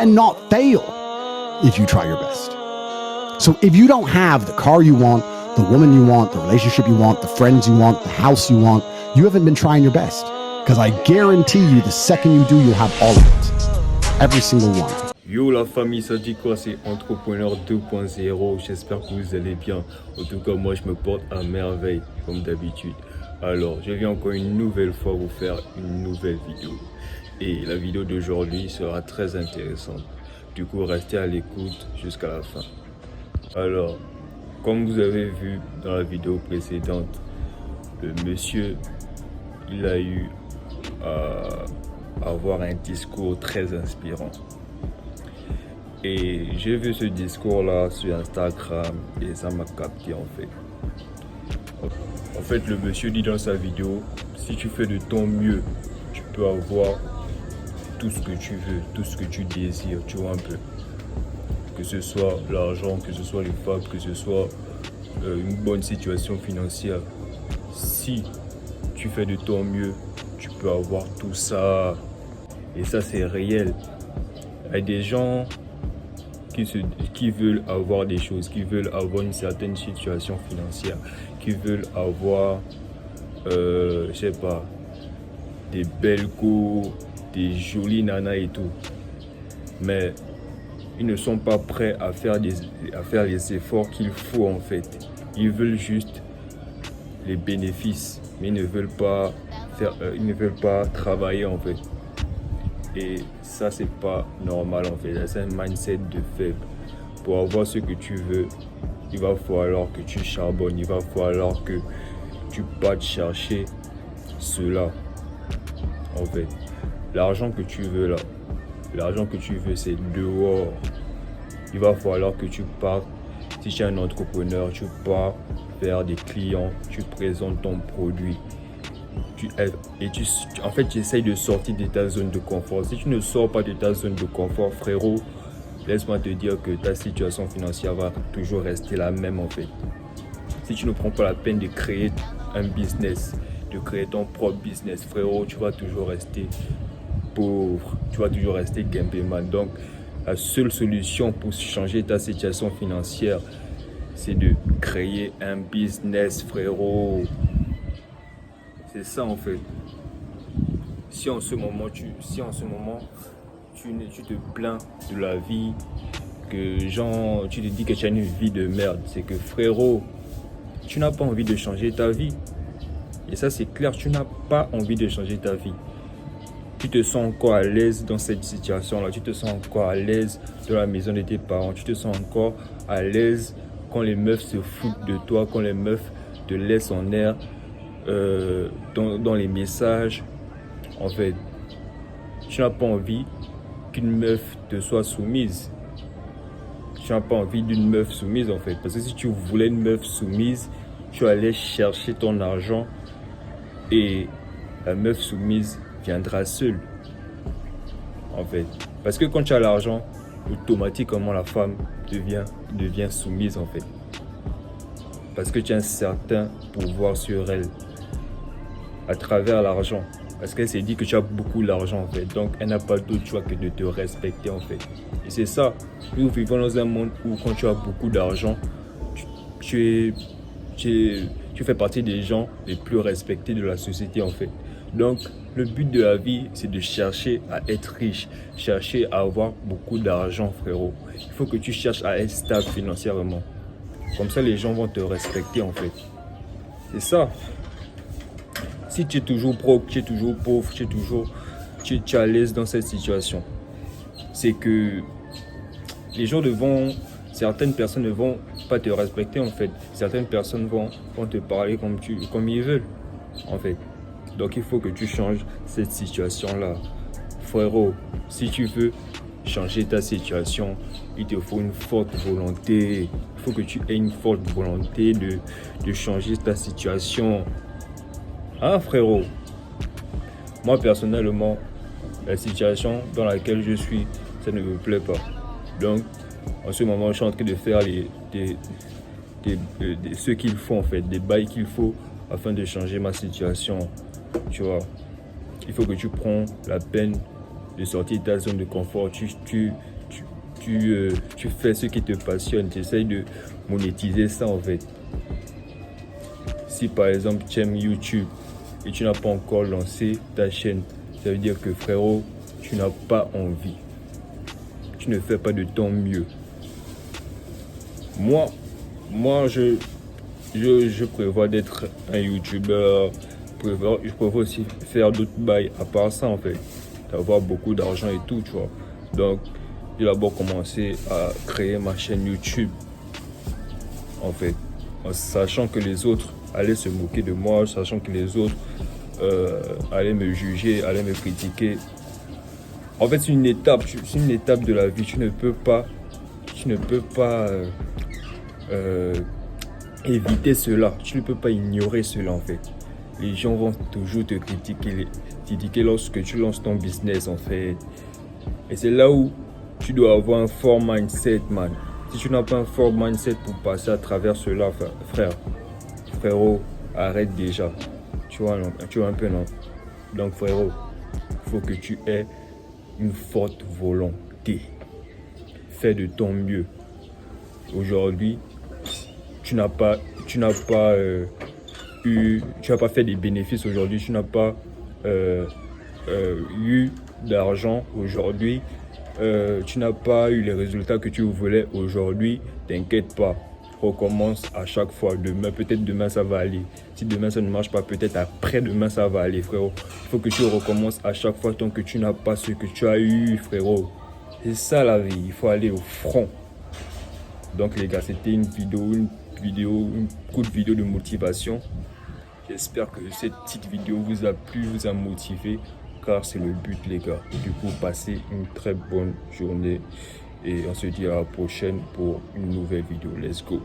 cannot fail if you try your best. So if you don't have the car you want, the woman you want, the relationship you want, the friends you want, the house you want, you haven't been trying your best. Because I guarantee you, the second you do, you'll have all of it. Every single one. Yo la famille, ça dit quoi? C'est Entrepreneur 2.0. J'espère que vous allez bien. En tout cas, moi je me porte à merveille, comme d'habitude. Alors, je viens encore une nouvelle fois vous faire une nouvelle vidéo. Et la vidéo d'aujourd'hui sera très intéressante. Du coup, restez à l'écoute jusqu'à la fin. Alors, comme vous avez vu dans la vidéo précédente, le monsieur, il a eu à avoir un discours très inspirant. Et j'ai vu ce discours-là sur Instagram et ça m'a capté en fait. En fait, le monsieur dit dans sa vidéo, si tu fais de ton mieux, tu peux avoir tout ce que tu veux, tout ce que tu désires, tu vois un peu. Que ce soit l'argent, que ce soit les femmes, que ce soit une bonne situation financière. Si tu fais de ton mieux, tu peux avoir tout ça. Et ça, c'est réel. Il y a des gens qui veulent avoir des choses, qui veulent avoir une certaine situation financière, qui veulent avoir, je sais pas, des belles cours, des jolies nanas et tout. Mais ils ne sont pas prêts à faire les efforts qu'il faut en fait. Ils veulent juste les bénéfices, mais ils ne veulent pas travailler en fait. Et ça, c'est pas normal en fait. C'est un mindset de faible. Pour avoir ce que tu veux, il va falloir que tu charbonnes, il va falloir que tu partes chercher cela en fait. L'argent que tu veux là, l'argent que tu veux, c'est dehors. Il va falloir que tu partes. Si tu es un entrepreneur, tu pars vers des clients, tu présentes ton produit. En fait, tu essayes de sortir de ta zone de confort. Si tu ne sors pas de ta zone de confort, frérot, laisse-moi te dire que ta situation financière va toujours rester la même en fait. Si tu ne prends pas la peine de créer un business, de créer ton propre business, frérot, tu vas toujours rester pauvre, tu vas toujours rester guimpéman. Donc, la seule solution pour changer ta situation financière, c'est de créer un business, frérot. C'est ça en fait. Si en ce moment tu te plains de la vie, que genre tu te dis que tu as une vie de merde, c'est que frérot, tu n'as pas envie de changer ta vie. Et ça c'est clair, tu n'as pas envie de changer ta vie. Tu te sens encore à l'aise dans cette situation-là, tu te sens encore à l'aise dans la maison de tes parents, tu te sens encore à l'aise quand les meufs se foutent de toi, quand les meufs te laissent en air dans les messages. En fait, tu n'as pas envie qu'une meuf te soit soumise. Tu n'as pas envie d'une meuf soumise en fait. Parce que si tu voulais une meuf soumise, tu allais chercher ton argent et la meuf soumise viendra seule. En fait. Parce que quand tu as l'argent, automatiquement la femme devient soumise en fait. Parce que tu as un certain pouvoir sur elle à travers l'argent. Parce qu'elle s'est dit que tu as beaucoup d'argent en fait. Donc elle n'a pas d'autre choix que de te respecter en fait. Et c'est ça. Nous vivons dans un monde où quand tu as beaucoup d'argent, tu fais partie des gens les plus respectés de la société en fait. Donc le but de la vie, c'est de chercher à être riche, chercher à avoir beaucoup d'argent frérot. Il faut que tu cherches à être stable financièrement. Comme ça les gens vont te respecter en fait. C'est ça. Si tu es toujours broke, tu es toujours pauvre, tu es à l'aise dans cette situation, c'est que certaines personnes ne vont pas te respecter en fait. Certaines personnes vont te parler comme ils veulent en fait. Donc il faut que tu changes cette situation-là. Frérot, si tu veux changer ta situation, il te faut une forte volonté. Il faut que tu aies une forte volonté de changer ta situation. Ah frérot, moi personnellement, la situation dans laquelle je suis, ça ne me plaît pas. Donc, en ce moment, je suis en train de faire ce qu'il faut en fait, des bails qu'il faut afin de changer ma situation. Tu vois, il faut que tu prends la peine de sortir de ta zone de confort. Tu fais ce qui te passionne. Tu essaies de monétiser ça en fait. Si par exemple tu aimes YouTube et tu n'as pas encore lancé ta chaîne, ça veut dire que frérot, tu n'as pas envie. Tu ne fais pas de ton mieux. Moi, je prévois d'être un YouTuber. Je prévois aussi faire d'autres bails à part ça en fait. D'avoir beaucoup d'argent et tout, tu vois. Donc, j'ai d'abord commencé à créer ma chaîne YouTube. En fait, en sachant que les autres allaient se moquer de moi, sachant que les autres allaient me juger, allaient me critiquer. En fait, c'est une étape de la vie. Tu ne peux pas éviter cela. Tu ne peux pas ignorer cela en fait. Les gens vont toujours te critiquer lorsque tu lances ton business en fait. Et c'est là où tu dois avoir un fort mindset, man. Si tu n'as pas un fort mindset pour passer à travers cela, frérot, arrête déjà. Tu vois un peu, non? Donc frérot, il faut que tu aies une forte volonté. Fais de ton mieux. Aujourd'hui, tu n'as pas fait des bénéfices aujourd'hui, tu n'as pas eu d'argent aujourd'hui, tu n'as pas eu les résultats que tu voulais aujourd'hui, t'inquiète pas, recommence à chaque fois. Peut-être demain ça va aller. Si demain ça ne marche pas, peut-être après-demain ça va aller, frérot. Il faut que tu recommences à chaque fois tant que tu n'as pas ce que tu as eu, frérot. C'est ça la vie, il faut aller au front. Donc les gars, c'était une courte vidéo de motivation. J'espère que cette petite vidéo vous a plu, vous a motivé, car c'est le but les gars. Du coup, passez une très bonne journée et on se dit à la prochaine pour une nouvelle vidéo. Let's go.